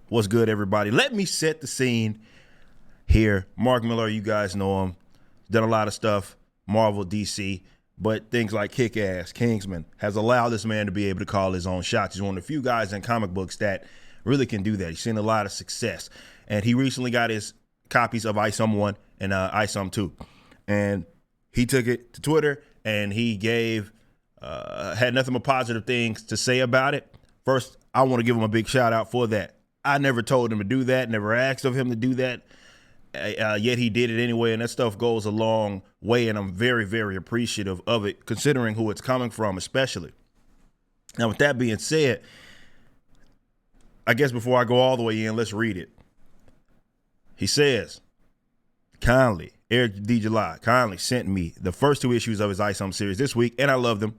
What's good, everybody? Let me set the scene here. Mark Millar, you guys know him. Done a lot of stuff, Marvel, DC, but things like Kick-Ass, Kingsman has allowed this man to be able to call his own shots. He's one of the few guys in comic books that really can do that. He's seen a lot of success. And he recently got his copies of Isom 1 and Isom 2. And he took it to Twitter and he had nothing but positive things to say about it. First, I want to give him a big shout out for that. I never told him to do that, never asked of him to do that, yet he did it anyway, and that stuff goes a long way, and I'm very, very appreciative of it, considering who it's coming from especially. Now, with that being said, I guess before I go all the way in, let's read it. He says, kindly, Eric D. July kindly sent me the first 2 issues of his Isom series this week, and I love them.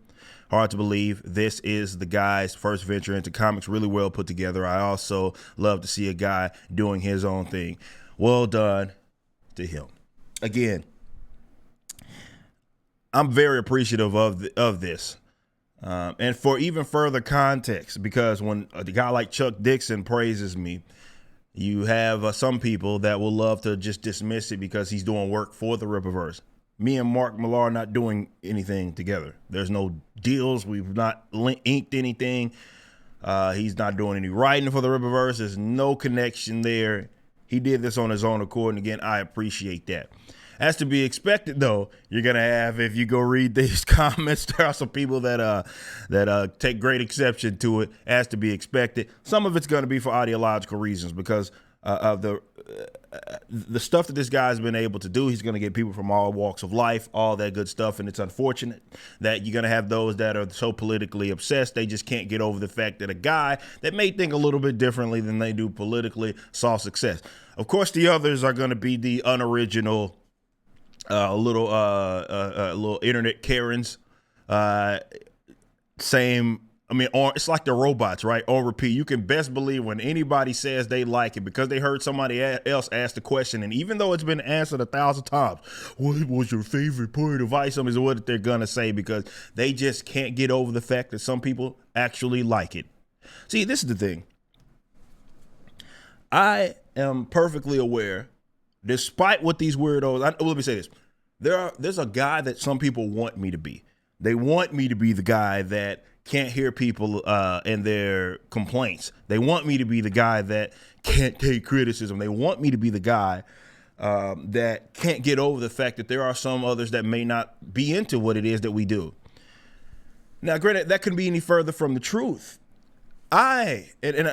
Hard to believe this is the guy's first venture into comics, really well put together. I also love to see a guy doing his own thing. Well done to him. Again, I'm very appreciative of this. And for even further context, because when a guy like Chuck Dixon praises me, you have some people that will love to just dismiss it because he's doing work for the Rippaverse. Me and Mark Millar are not doing anything together. There's no deals. We've not inked anything. He's not doing any writing for the Rippaverse. There's no connection there. He did this on his own accord, and again, I appreciate that. As to be expected, though, you're gonna have, if you go read these comments, there are some people that take great exception to it. As to be expected, some of it's gonna be for ideological reasons because of the stuff that this guy's been able to do. He's going to get people from all walks of life, all that good stuff, and it's unfortunate that you're going to have those that are so politically obsessed they just can't get over the fact that a guy that may think a little bit differently than they do politically saw success. Of course, the others are going to be the unoriginal little internet Karens, it's like the robots, right? On repeat. You can best believe when anybody says they like it because they heard somebody else ask the question, and even though it's been answered 1,000 times, what was your favorite part of Isom is what they're gonna say because they just can't get over the fact that some people actually like it. See, this is the thing. I am perfectly aware, despite what these weirdos, let me say this. There's a guy that some people want me to be. They want me to be the guy that can't hear people and their complaints. They want me to be the guy that can't take criticism. They want me to be the guy that can't get over the fact that there are some others that may not be into what it is that we do. Now, granted, that couldn't be any further from the truth. And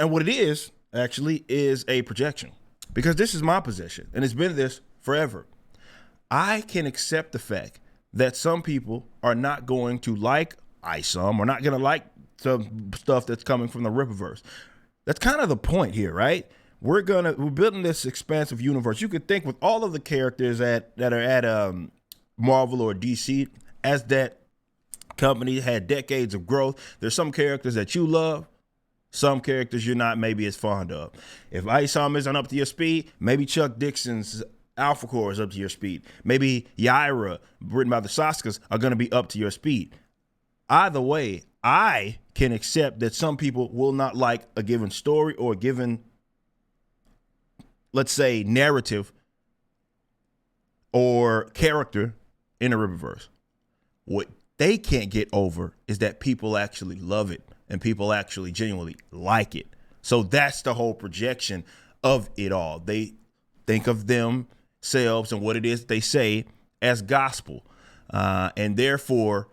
what it is, actually, is a projection. Because this is my position, and it's been this forever. I can accept the fact that some people are not going to like Isom or not going to like some stuff that's coming from the Rippaverse. That's kind of the point here, right? We're building this expansive universe. You could think with all of the characters that are at Marvel or DC, as that company had decades of growth, there's some characters that you love, some characters you're not maybe as fond of. If Isom isn't up to your speed, maybe Chuck Dixon's Alpha Core is up to your speed. Maybe Yaira, written by the Saskas, are going to be up to your speed. Either way, I can accept that some people will not like a given story or a given, let's say, narrative or character in the Rippaverse. What they can't get over is that people actually love it and people actually genuinely like it. So that's the whole projection of it all. They think of themselves and what it is they say as gospel, and therefore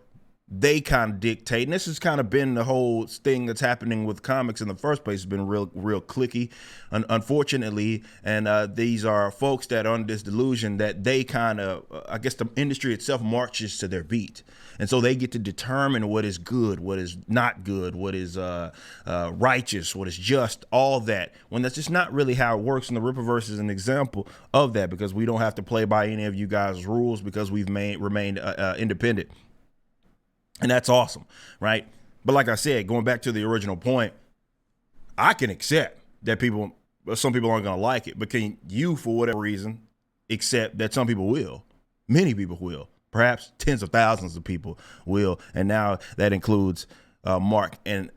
they kind of dictate. And this has kind of been the whole thing that's happening with comics in the first place. It's been real cliquey, unfortunately. And these are folks that are under this delusion that they kind of, I guess the industry itself marches to their beat. And so they get to determine what is good, what is not good, what is righteous, what is just, all that. When that's just not really how it works. And the Rippaverse is an example of that because we don't have to play by any of you guys' rules because we've remained independent. And that's awesome, right? But like I said, going back to the original point, I can accept that some people aren't going to like it, but can you, for whatever reason, accept that some people will? Many people will. Perhaps tens of thousands of people will. And now that includes Mark. And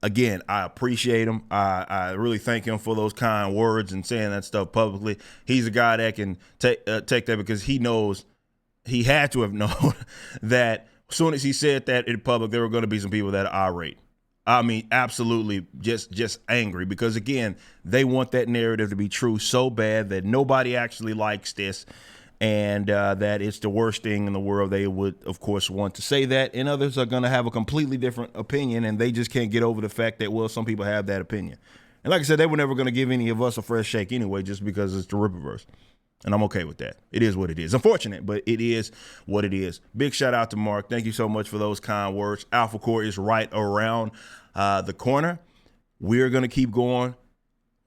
Again, I appreciate him. I really thank him for those kind words and saying that stuff publicly. He's a guy that can take that because he knows, he had to have known that as soon as he said that in public, there were going to be some people that are irate. I mean, absolutely just angry because, again, they want that narrative to be true so bad that nobody actually likes this, and that it's the worst thing in the world. They would, of course, want to say that, and others are going to have a completely different opinion, and they just can't get over the fact that, well, some people have that opinion. And like I said, they were never going to give any of us a fresh shake anyway, just because it's the Rippaverse. And I'm okay with that. It is what it is. Unfortunate, but it is what it is. Big shout out to Mark. Thank you so much for those kind words. Alpha Core is right around the corner. We're going to keep going.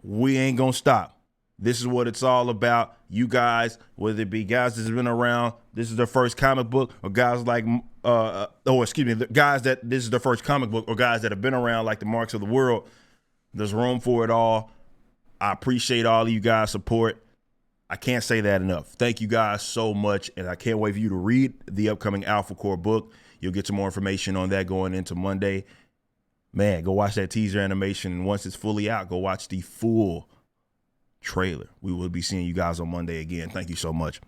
We ain't going to stop. This is what it's all about. You guys, whether it be guys that's been around, this is their first comic book, or guys like, guys that this is their first comic book, or guys that have been around like the Marks of the world. There's room for it all. I appreciate all of you guys' support. I can't say that enough. Thank you guys so much, and I can't wait for you to read the upcoming Alpha Core book. You'll get some more information on that going into Monday. Man, go watch that teaser animation, and once it's fully out, go watch the full trailer. We will be seeing you guys on Monday again. Thank you so much.